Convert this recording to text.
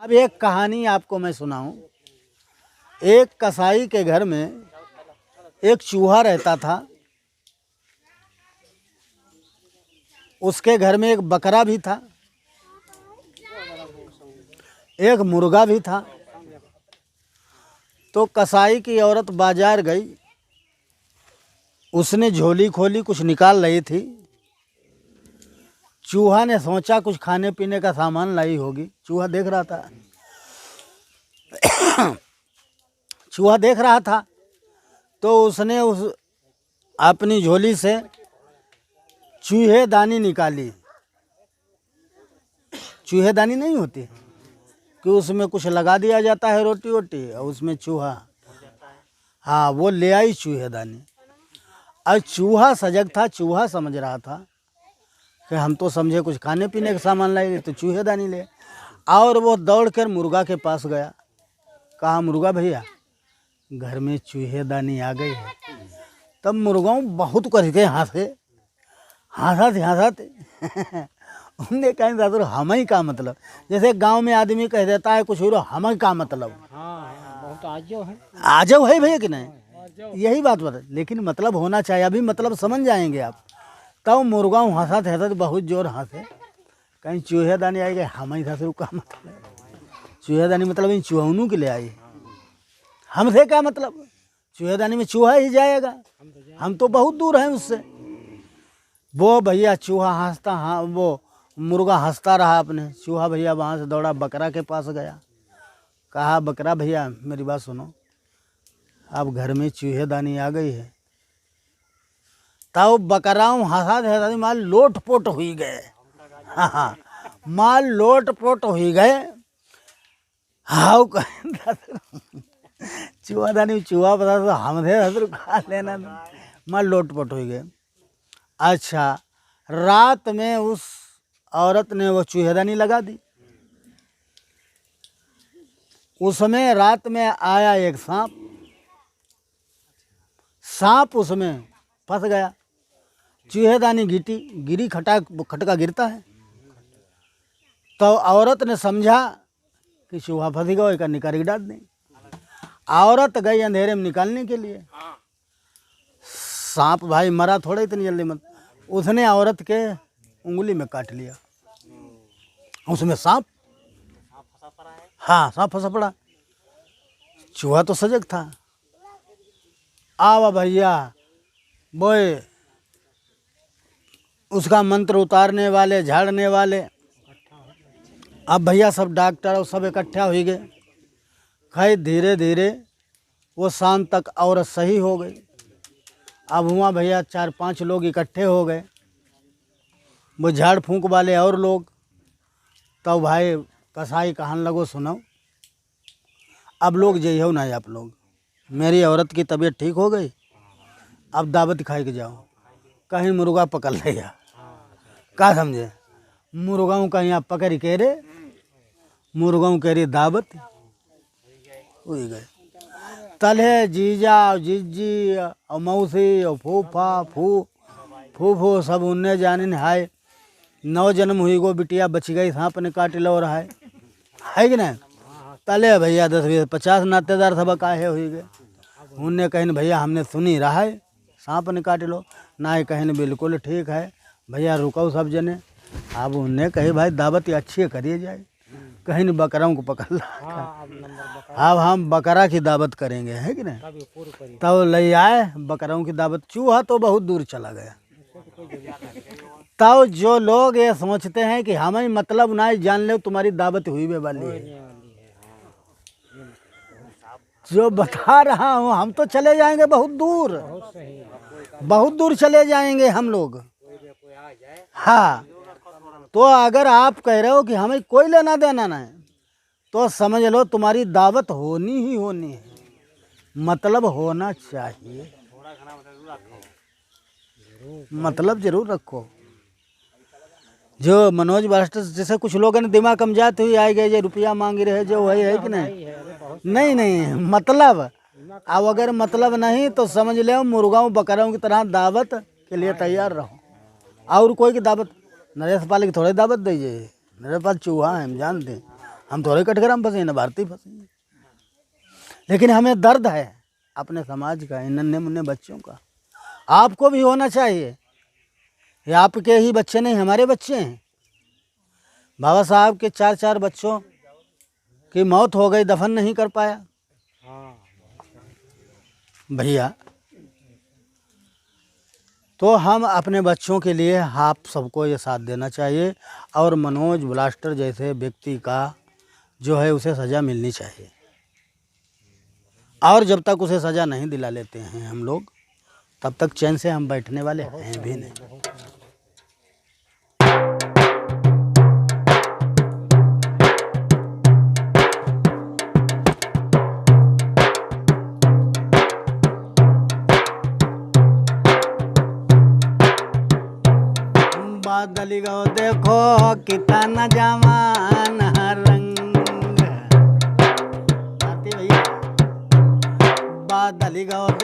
अब एक कहानी आपको मैं सुनाऊं। एक कसाई के घर में एक चूहा रहता था। उसके घर में एक बकरा भी था, एक मुर्गा भी था। तो कसाई की औरत बाजार गई, उसने झोली खोली, कुछ निकाल रही थी। चूहा ने सोचा कुछ खाने पीने का सामान लाई होगी। चूहा देख रहा था चूहा देख रहा था तो उसने उस अपनी झोली से चूहेदानी निकाली। चूहेदानी नहीं होती कि उसमें कुछ लगा दिया जाता है, रोटी वोटी, और उसमें चूहा, हाँ, वो ले आई चूहेदानी। और चूहा सजग था, चूहा समझ रहा था कि हम तो समझे कुछ खाने पीने का सामान लाएंगे, तो चूहेदानी ले। और वो दौड़कर मुर्गा के पास गया, कहा मुर्गा भैया घर में चूहेदानी आ गई है। तब मुर्गाओं बहुत करके हंसाते उनने कहा दादू हम ही का मतलब, जैसे गांव में आदमी कह देता है कुछ हम ही का मतलब, बहुत आजब है भैया कि नहीं, यही बात बता। लेकिन मतलब होना चाहिए, अभी मतलब समझ जाएंगे आप। तब मुर्गाओं हंसते बहुत जोर हंसे, कहीं चूहेदानी आई गई, हम ही था का मतलब, चूहेदानी मतलब इन चूहनों के लिए आई, हमसे क्या मतलब, चूहेदानी में चूहा ही जाएगा, हम तो बहुत दूर हैं उससे। वो भैया चूहा हंसता, हाँ वो मुर्गा हंसता रहा अपने। चूहा भैया वहाँ से दौड़ा बकरा के पास गया, कहा बकरा भैया मेरी बात सुनो, अब घर में चूहेदानी आ गई है। तब बकराओं हंसा माल लोटपोट हुई गए, हाँ माल लोटपोट हुई गए। हाँ चूहादानी चूहा पता तो हमसे हजर खा लेना, माल लोटपोट हुई गए। अच्छा, रात में उस औरत ने वो चूहेदानी लगा दी। उसमें रात में आया एक सांप उसमें फंस गया। चूहेदानी गिरी, खटका गिरता है। तो औरत ने समझा कि चूहा फंस गया, एक निकाल डाल दें। औरत गई अंधेरे में निकालने के लिए, सांप भाई मरा थोड़ा इतनी जल्दी मत, उसने औरत के उंगली में काट लिया। उसमें सांप, हाँ सांप फंसा पड़ा। चूहा तो सजग था, आवा भैया बोए उसका मंत्र उतारने वाले, झाड़ने वाले। अब भैया सब डॉक्टर और सब इकट्ठा हो गए। खैर धीरे धीरे वो शाम तक औरत सही हो गई। अब हुआ भैया 4-5 लोग इकट्ठे हो गए, वो झाड़ फूंक वाले और लोग। तब भाई कसाई कहने लगो सुनो, अब लोग जई हो ना, आप लोग, मेरी औरत की तबीयत ठीक हो गई, अब दावत खाए के जाओ। कहीं मुर्गा पकड़ लिया, क्या समझे, मुर्गाओं कहीं आप पकड़ के रे, मुर्गाओं कह रही दावत हुई गए। तले जीजा और जीजी और मौसी और फूफा फूफो सब उन्ने जाने हाय 9 जन्म हुई गो बिटिया बच गई, सांप ने काट लो रहा है कि नहीं। तले भैया 10-20-50 नातेदार सब काहे हुई गए। उनने कहीं भैया हमने सुनी रहा है सांप ने काट लो, ना ही कहीं बिल्कुल ठीक है भैया रुको सब जने। अब उनने कही भाई दावत अच्छी करिए जाए, कहीं बकराओं को पकड़ ला, अब हम बकरा की दावत करेंगे, है कि नहीं। तब ले आए बकराओं की दावत। चूहा तो बहुत दूर चला गया। तब जो लोग ये सोचते हैं कि हमें मतलब ना जान ले तुम्हारी दावत हुई बे वाली है, जो बता रहा हूँ, हम तो चले जाएंगे बहुत दूर चले जाएंगे हम लोग। हाँ, तो अगर आप कह रहे हो कि हमें कोई लेना देना नहीं, तो समझ लो तुम्हारी दावत होनी ही होनी है, मतलब होना चाहिए, मतलब जरूर रखो। जो मनोज बास्टर जैसे कुछ लोगों ने दिमाग कम जाते हुए आए गए, जो रुपया मांग रहे जो है कि नहीं मतलब। अब अगर मतलब नहीं तो समझ लो मुर्गाओं बकराओं की तरह दावत के लिए तैयार रहो। और कोई की दावत, नरेश पाल की थोड़ी दावत दीजिए, मेरे पास चूहा है हम जानते हैं, हम थोड़े कटघरा में फंसे हैं, न भारती फंसे हैं। लेकिन हमें दर्द है अपने समाज का, इन नन्हे मुन्ने बच्चों का। आपको भी होना चाहिए। ये आपके ही बच्चे नहीं, हमारे बच्चे हैं। बाबा साहब के 4 बच्चों की मौत हो गई, दफन नहीं कर पाया भैया। तो हम अपने बच्चों के लिए आप सबको ये साथ देना चाहिए, और मनोज ब्लास्टर जैसे व्यक्ति का जो है उसे सज़ा मिलनी चाहिए। और जब तक उसे सज़ा नहीं दिला लेते हैं हम लोग, तब तक चैन से हम बैठने वाले हैं भी नहीं। बादल गो देखो कितना जवान रंग, भैया बादल गो।